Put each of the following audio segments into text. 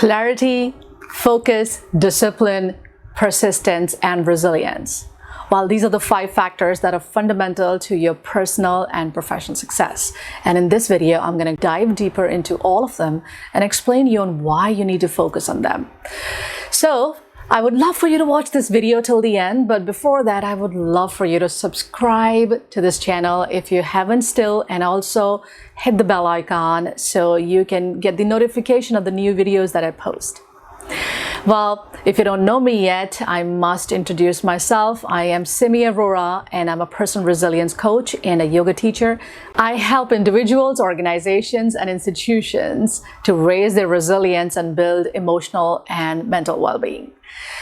Clarity, focus, discipline, persistence, and resilience. Well, these are the 5 factors that are fundamental to your personal and professional success. And in this video, I'm going to dive deeper into all of them and explain to you on why you need to focus on them. So I would love for you to watch this video till the end, but before that, I would love for you to subscribe to this channel if you haven't still, and also hit the bell icon so you can get the notification of the new videos that I post. Well, if you don't know me yet, I must introduce myself. I am Simi Arora, and I'm a personal resilience coach and a yoga teacher. I help individuals, organizations, and institutions to raise their resilience and build emotional and mental well-being.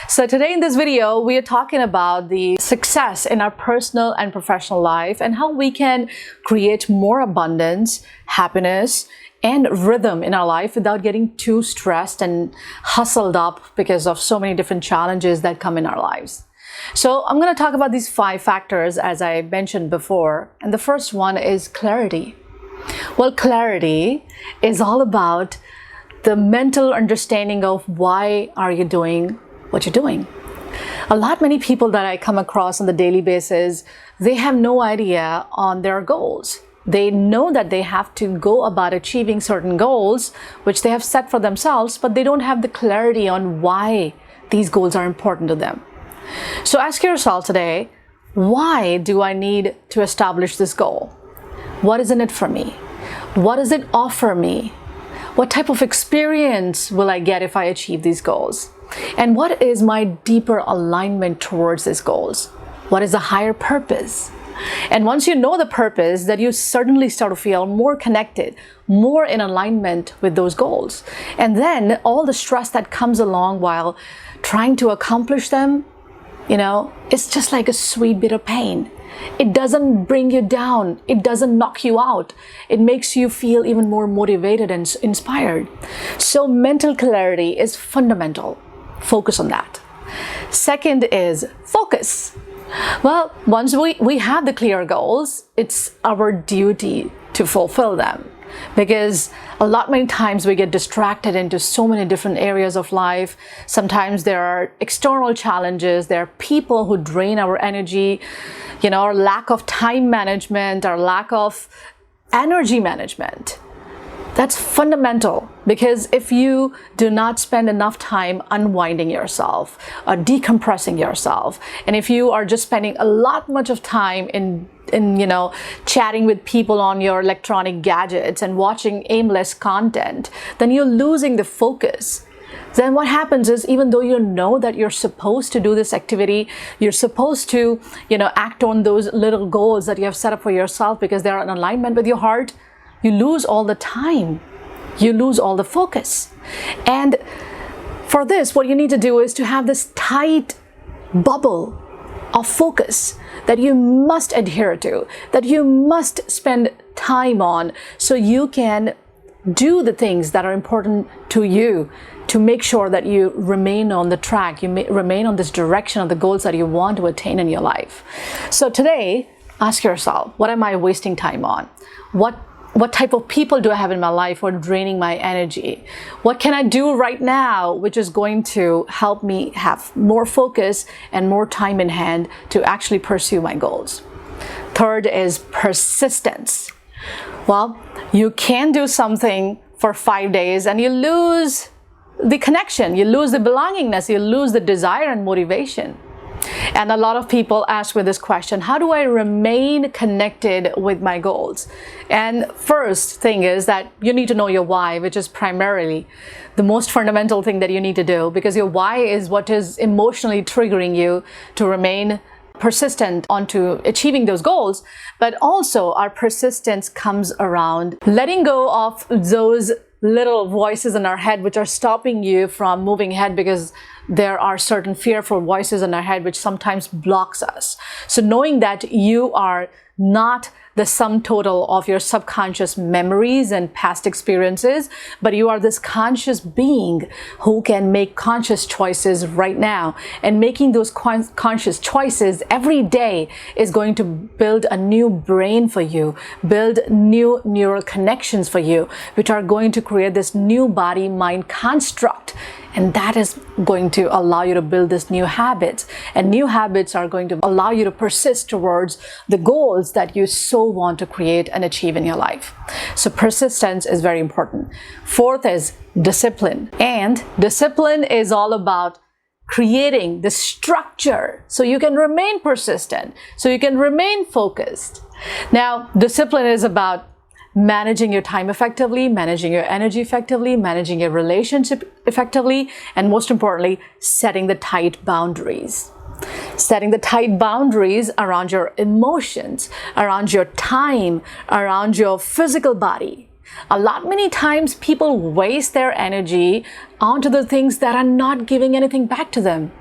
So today in this video, we are talking about the success in our personal and professional life and how we can create more abundance, happiness, and rhythm in our life without getting too stressed and hustled up because of so many different challenges that come in our lives. So I'm going to talk about these 5 factors as I mentioned before. And the first one is clarity. Well, clarity is all about the mental understanding of why are you doing what you're doing. Many people that I come across on the daily basis, they have no idea on their goals. They know that they have to go about achieving certain goals, which they have set for themselves, but they don't have the clarity on why these goals are important to them. So ask yourself today, why do I need to establish this goal? What is in it for me? What does it offer me? What type of experience will I get if I achieve these goals? And what is my deeper alignment towards these goals? What is the higher purpose? And once you know the purpose, that you certainly start to feel more connected, more in alignment with those goals. And then all the stress that comes along while trying to accomplish them, it's just like a sweet bit of pain. It doesn't bring you down. It doesn't knock you out. It makes you feel even more motivated and inspired. So mental clarity is fundamental. Focus on that. Second is focus. Well, once we have the clear goals, it's our duty to fulfill them, because many times we get distracted into so many different areas of life. Sometimes there are external challenges, there are people who drain our energy, our lack of time management, our lack of energy management. That's fundamental, because if you do not spend enough time unwinding yourself, decompressing yourself, and if you are just spending much of time in chatting with people on your electronic gadgets and watching aimless content, then you're losing the focus. Then what happens is, even though you know that you're supposed to do this activity, you're supposed to, act on those little goals that you have set up for yourself because they're in alignment with your heart, you lose all the time. You lose all the focus. And for this, what you need to do is to have this tight bubble of focus that you must adhere to, that you must spend time on, so you can do the things that are important to you to make sure that you remain on the track, you remain on this direction of the goals that you want to attain in your life. So today, ask yourself, what am I wasting time on? What type of people do I have in my life who are draining my energy? What can I do right now which is going to help me have more focus and more time in hand to actually pursue my goals? Third is persistence. Well, you can do something for 5 days and you lose the connection, you lose the belongingness, you lose the desire and motivation. And a lot of people ask me this question: how do I remain connected with my goals? And first thing is that you need to know your why, which is primarily the most fundamental thing that you need to do, because your why is what is emotionally triggering you to remain persistent onto achieving those goals. But also our persistence comes around letting go of those little voices in our head which are stopping you from moving ahead, because there are certain fearful voices in our head which sometimes blocks us. So knowing that you are not the sum total of your subconscious memories and past experiences, but you are this conscious being who can make conscious choices right now. And making those conscious choices every day is going to build a new brain for you, build new neural connections for you, which are going to create this new body-mind construct. And that is going to allow you to build this new habits. And new habits are going to allow you to persist towards the goals that you so want to create and achieve in your life. So persistence is very important. Fourth is discipline. And discipline is all about creating the structure so you can remain persistent, so you can remain focused. Now, discipline is about managing your time effectively, managing your energy effectively, managing your relationship effectively, and most importantly, setting the tight boundaries. Setting the tight boundaries around your emotions, around your time, around your physical body. Many times people waste their energy onto the things that are not giving anything back to them.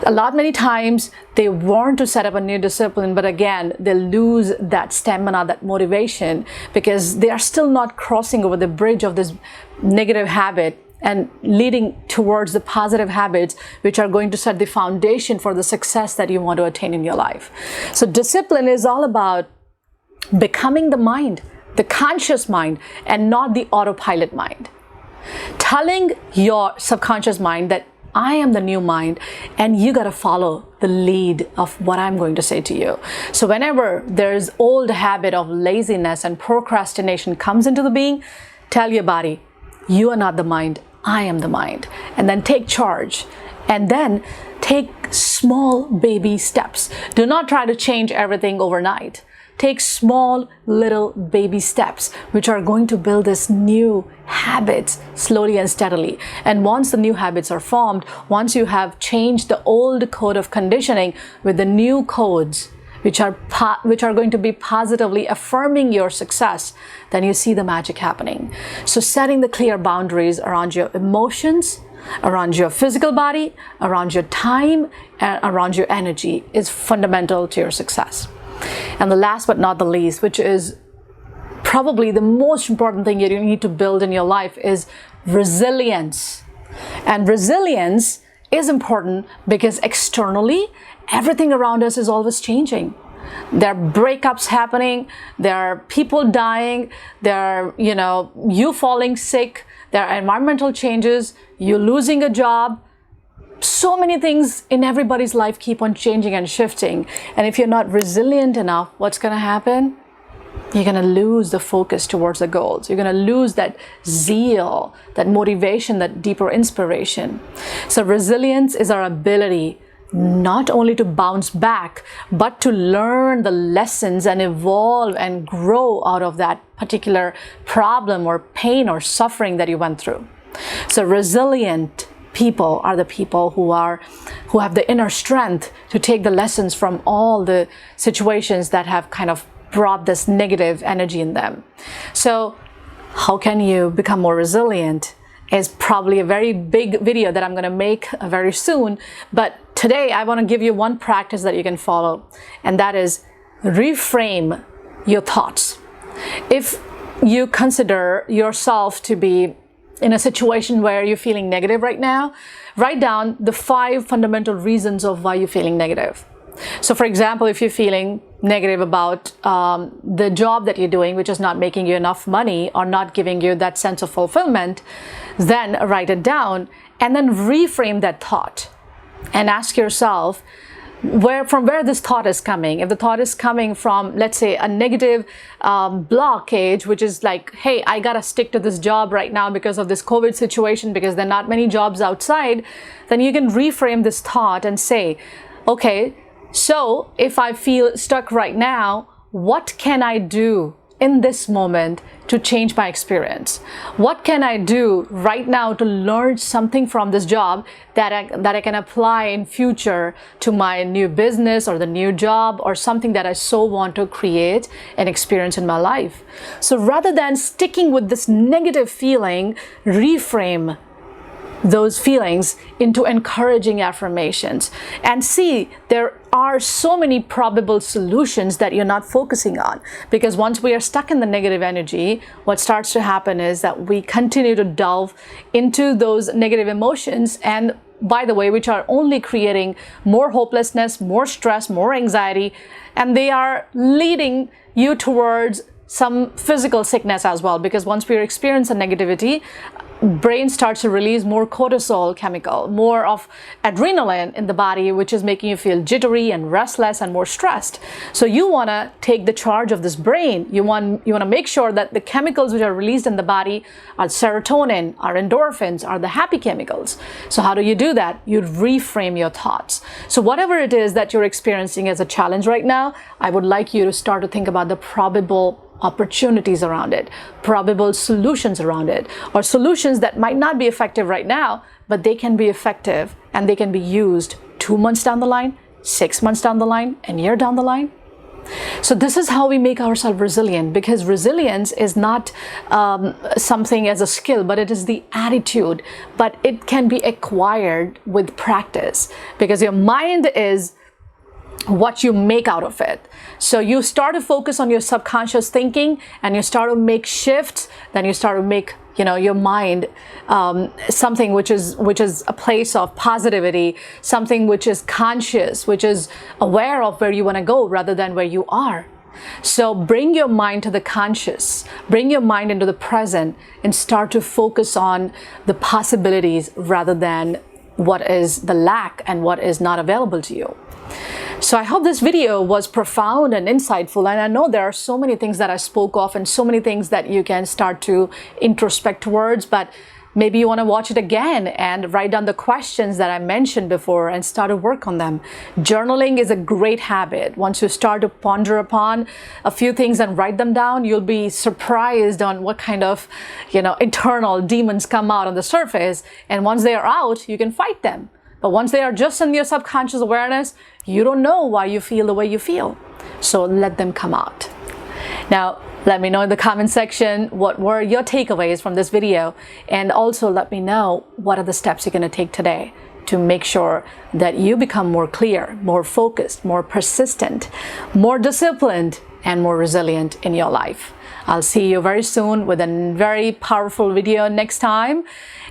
Many times they want to set up a new discipline, but again, they lose that stamina, that motivation, because they are still not crossing over the bridge of this negative habit and leading towards the positive habits, which are going to set the foundation for the success that you want to attain in your life. So discipline is all about becoming the mind, the conscious mind, and not the autopilot mind. Telling your subconscious mind that I am the new mind, and you got to follow the lead of what I'm going to say to you. So whenever there's old habit of laziness and procrastination comes into the being, tell your body, you are not the mind, I am the mind. And then take charge. And then take small baby steps. Do not try to change everything overnight. Take small little baby steps, which are going to build this new habits slowly and steadily. And once the new habits are formed, once you have changed the old code of conditioning with the new codes, which are going to be positively affirming your success, then you see the magic happening. So setting the clear boundaries around your emotions, around your physical body, around your time, and around your energy is fundamental to your success. And the last but not the least, which is probably the most important thing you need to build in your life, is resilience. And resilience is important because externally, everything around us is always changing. There are breakups happening, there are people dying, there are, you falling sick, there are environmental changes, you losing a job. So many things in everybody's life keep on changing and shifting. And if you're not resilient enough, what's going to happen? You're going to lose the focus towards the goals. You're going to lose that zeal, that motivation, that deeper inspiration. So resilience is our ability not only to bounce back, but to learn the lessons and evolve and grow out of that particular problem or pain or suffering that you went through. So resilient people are the people who have the inner strength to take the lessons from all the situations that have kind of brought this negative energy in them. So how can you become more resilient is probably a very big video that I'm going to make very soon. But today I want to give you one practice that you can follow, and that is reframe your thoughts. If you consider yourself to be in a situation where you're feeling negative right now, write down the 5 fundamental reasons of why you're feeling negative. So for example, if you're feeling negative about the job that you're doing, which is not making you enough money or not giving you that sense of fulfillment, then write it down and then reframe that thought and ask yourself, from where this thought is coming. If the thought is coming from, let's say, a negative blockage, which is like, hey, I gotta stick to this job right now because of this COVID situation, because there are not many jobs outside, then you can reframe this thought and say, okay, so if I feel stuck right now, what can I do in this moment to change my experience? What can I do right now to learn something from this job that I can apply in future to my new business or the new job or something that I so want to create and experience in my life? So rather than sticking with this negative feeling, reframe those feelings into encouraging affirmations and see there are so many probable solutions that you're not focusing on. Because once we are stuck in the negative energy, what starts to happen is that we continue to delve into those negative emotions, and by the way, which are only creating more hopelessness, more stress, more anxiety, and they are leading you towards some physical sickness as well. Because once we experience a negativity, brain starts to release more cortisol chemical, more of adrenaline in the body, which is making you feel jittery and restless and more stressed. So you want to take the charge of this brain. You want to make sure that the chemicals which are released in the body are serotonin, are endorphins, are the happy chemicals. So how do you do that? You reframe your thoughts. So whatever it is that you're experiencing as a challenge right now, I would like you to start to think about the probable opportunities around it, probable solutions around it, or solutions that might not be effective right now, but they can be effective and they can be used 2 months down the line, 6 months down the line, a year down the line. So this is how we make ourselves resilient, because resilience is not something as a skill, but it is the attitude. But it can be acquired with practice, because your mind is what you make out of it. So you start to focus on your subconscious thinking, and you start to make shifts, then you start to make your mind something which is a place of positivity, something which is conscious, which is aware of where you want to go rather than where you are. So bring your mind to the conscious, bring your mind into the present, and start to focus on the possibilities rather than what is the lack and what is not available to you. So I hope this video was profound and insightful, and I know there are so many things that I spoke of and so many things that you can start to introspect towards, but maybe you want to watch it again and write down the questions that I mentioned before and start to work on them. Journaling is a great habit. Once you start to ponder upon a few things and write them down, you'll be surprised on what kind of internal demons come out on the surface, and once they are out, you can fight them. But once they are just in your subconscious awareness, you don't know why you feel the way you feel. So let them come out. Now, let me know in the comment section what were your takeaways from this video, and also let me know what are the steps you're going to take today to make sure that you become more clear, more focused, more persistent, more disciplined, and more resilient in your life. I'll see you very soon with a very powerful video next time.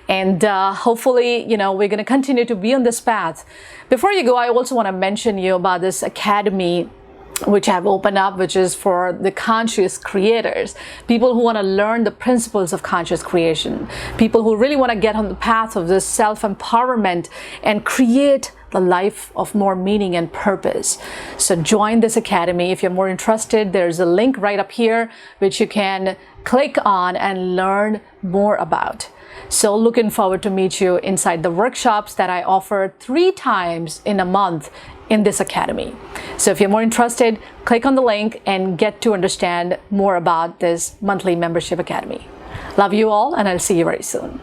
And hopefully, we're going to continue to be on this path. Before you go, I also want to mention you about this academy which I've opened up, which is for the conscious creators, people who want to learn the principles of conscious creation, people who really want to get on the path of this self-empowerment and create the life of more meaning and purpose. So join this academy. If you're more interested, there's a link right up here which you can click on and learn more about. So looking forward to meet you inside the workshops that I offer 3 times in a month in this academy. So if you're more interested, click on the link and get to understand more about this monthly membership academy. Love you all, and I'll see you very soon.